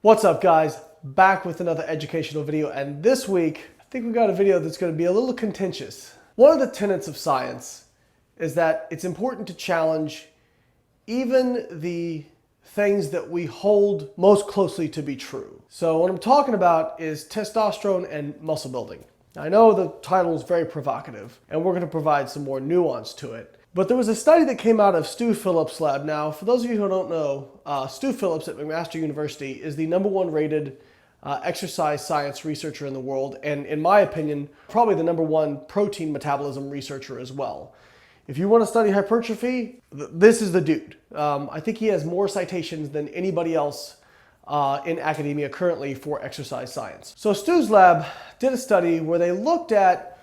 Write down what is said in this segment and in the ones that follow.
What's up, guys? Back with another educational video, and this week I think we got a video that's going to be a little contentious. One of the tenets of science is that it's important to challenge even the things that we hold most closely to be true. So what I'm talking about is testosterone and muscle building. Now, I know the title is very provocative, and we're going to provide some more nuance to it. But there was a study that came out of Stu Phillips' lab. Now, for those of you who don't know, Stu Phillips at McMaster University is the #1 rated exercise science researcher in the world, and in my opinion, probably the #1 protein metabolism researcher as well. If you want to study hypertrophy, this is the dude. I think he has more citations than anybody else in academia currently for exercise science. So Stu's lab did a study where they looked at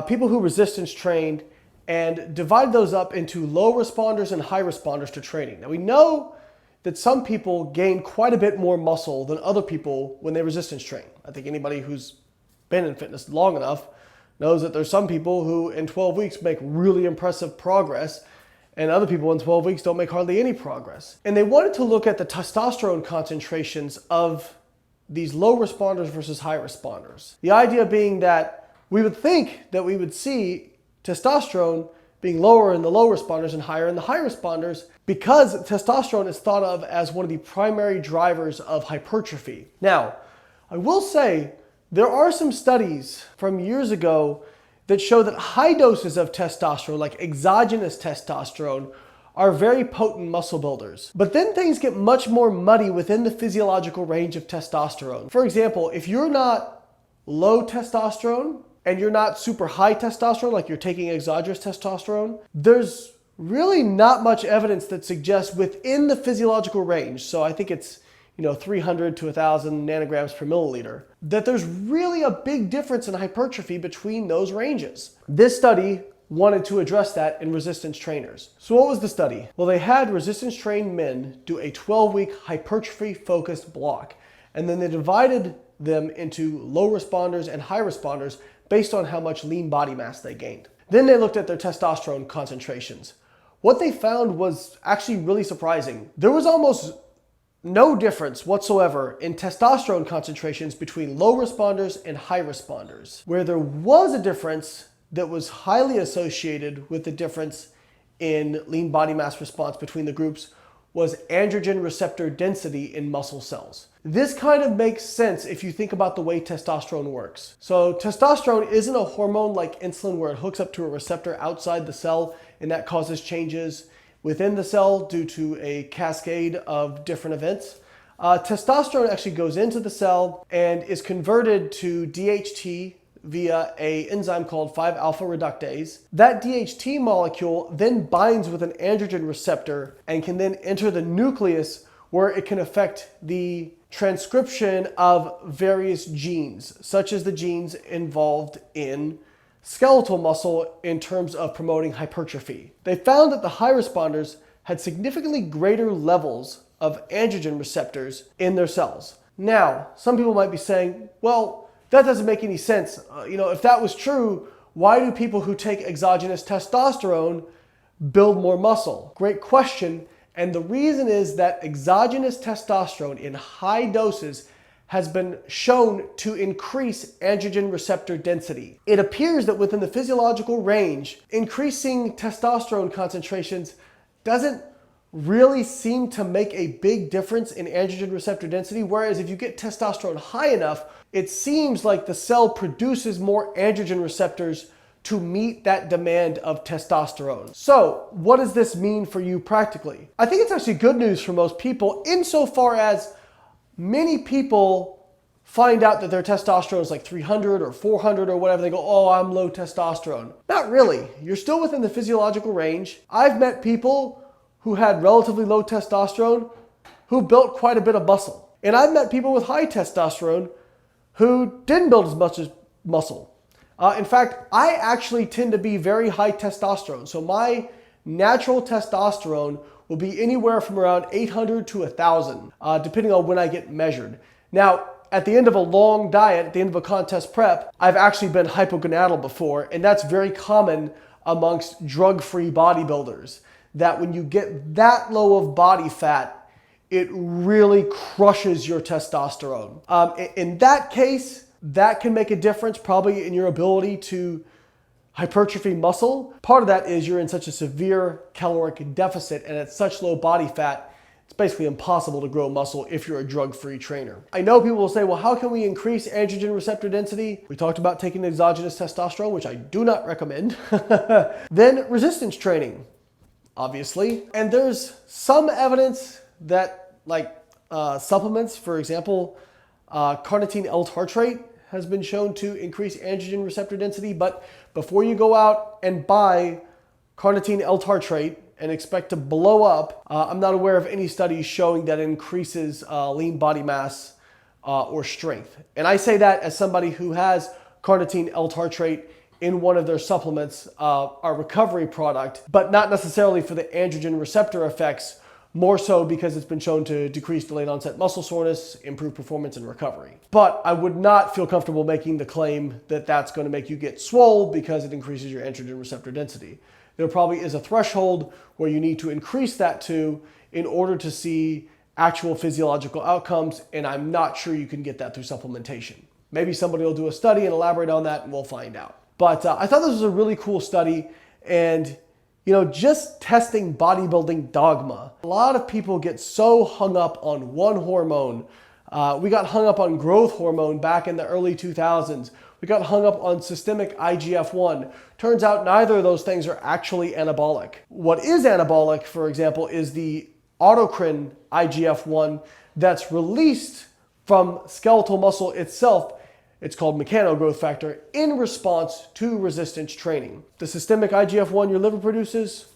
people who resistance trained and divide those up into low responders and high responders to training. Now, we know that some people gain quite a bit more muscle than other people when they resistance train. I think anybody who's been in fitness long enough knows that there's some people who in 12 weeks make really impressive progress, and other people in 12 weeks don't make hardly any progress. And they wanted to look at the testosterone concentrations of these low responders versus high responders. The idea being that we would think that we would see testosterone being lower in the low responders and higher in the high responders because testosterone is thought of as one of the primary drivers of hypertrophy. Now, I will say there are some studies from years ago that show that high doses of testosterone, like exogenous testosterone, are very potent muscle builders. But then things get much more muddy within the physiological range of testosterone. For example, if you're not low testosterone, and you're not super high testosterone, like you're taking exogenous testosterone, there's really not much evidence that suggests within the physiological range, so I think it's 300 to 1,000 nanograms per milliliter, that there's really a big difference in hypertrophy between those ranges. This study wanted to address that in resistance trainers. So what was the study? Well, they had resistance trained men do a 12-week hypertrophy focused block, and then they divided them into low responders and high responders based on how much lean body mass they gained. Then they looked at their testosterone concentrations. What they found was actually really surprising. There was almost no difference whatsoever in testosterone concentrations between low responders and high responders. Where there was a difference that was highly associated with the difference in lean body mass response between the groups was androgen receptor density in muscle cells. This kind of makes sense if you think about the way testosterone works. So testosterone isn't a hormone like insulin where it hooks up to a receptor outside the cell and that causes changes within the cell due to a cascade of different events. Testosterone actually goes into the cell and is converted to DHT via an enzyme called 5-alpha reductase. That DHT molecule then binds with an androgen receptor and can then enter the nucleus where it can affect the transcription of various genes, such as the genes involved in skeletal muscle in terms of promoting hypertrophy. They found that the high responders had significantly greater levels of androgen receptors in their cells. Now, some people might be saying, well, that doesn't make any sense. If that was true, why do people who take exogenous testosterone build more muscle? Great question. And the reason is that exogenous testosterone in high doses has been shown to increase androgen receptor density. It appears that within the physiological range, increasing testosterone concentrations doesn't really seem to make a big difference in androgen receptor density, whereas if you get testosterone high enough, it seems like the cell produces more androgen receptors to meet that demand of testosterone. So what does this mean for you practically? I think it's actually good news for most people insofar as many people find out that their testosterone is like 300 or 400 or whatever. They go, oh, I'm low testosterone. Not really. You're still within the physiological range. I've met people who had relatively low testosterone who built quite a bit of muscle. And I've met people with high testosterone who didn't build as much as muscle. In fact, I actually tend to be very high testosterone. So my natural testosterone will be anywhere from around 800 to 1,000, depending on when I get measured. Now, at the end of a long diet, at the end of a contest prep, I've actually been hypogonadal before, and that's very common amongst drug-free bodybuilders, that when you get that low of body fat, it really crushes your testosterone. In that case, that can make a difference probably in your ability to hypertrophy muscle. Part of that is you're in such a severe caloric deficit and at such low body fat, it's basically impossible to grow muscle if you're a drug-free trainer. I know people will say, well, how can we increase androgen receptor density? We talked about taking exogenous testosterone, which I do not recommend. Then resistance training, obviously. And there's some evidence that supplements, for example, carnitine L-tartrate has been shown to increase androgen receptor density. But before you go out and buy carnitine L-tartrate and expect to blow up, I'm not aware of any studies showing that it increases lean body mass or strength. And I say that as somebody who has carnitine L-tartrate in one of their supplements, our recovery product, but not necessarily for the androgen receptor effects, more so because it's been shown to decrease delayed onset muscle soreness, improve performance and recovery. But I would not feel comfortable making the claim that that's going to make you get swole because it increases your androgen receptor density. There probably is a threshold where you need to increase that to in order to see actual physiological outcomes, and I'm not sure you can get that through supplementation. Maybe somebody will do a study and elaborate on that and we'll find out. But I thought this was a really cool study, and just testing bodybuilding dogma. A lot of people get so hung up on one hormone. We got hung up on growth hormone back in the early 2000s. We got hung up on systemic IGF-1. Turns out neither of those things are actually anabolic. What is anabolic, for example, is the autocrine IGF-1 that's released from skeletal muscle itself. It's called mechanogrowth factor in response to resistance training. The systemic IGF-1 your liver produces,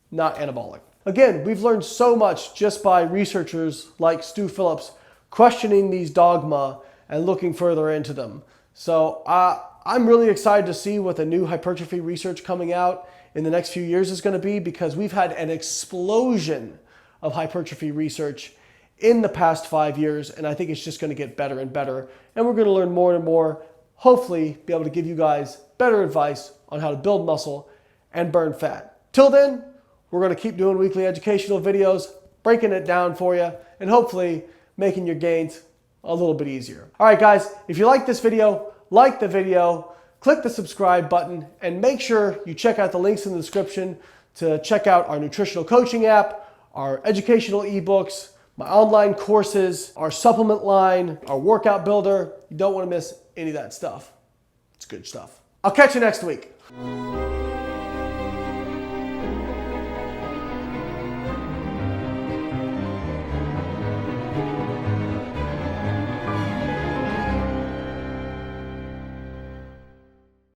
not anabolic. Again, we've learned so much just by researchers like Stu Phillips questioning these dogma and looking further into them. So I'm really excited to see what the new hypertrophy research coming out in the next few years is going to be, because we've had an explosion of hypertrophy research in the past 5 years, and I think it's just going to get better and better, and we're going to learn more and more, hopefully be able to give you guys better advice on how to build muscle and burn fat. Till then, we're going to keep doing weekly educational videos, breaking it down for you, and hopefully making your gains a little bit easier. All right, guys, if you like this video, like the video, click the subscribe button, and make sure you check out the links in the description to check out our nutritional coaching app, our educational ebooks, my online courses, our supplement line, our workout builder. You don't want to miss any of that stuff. It's good stuff. I'll catch you next week.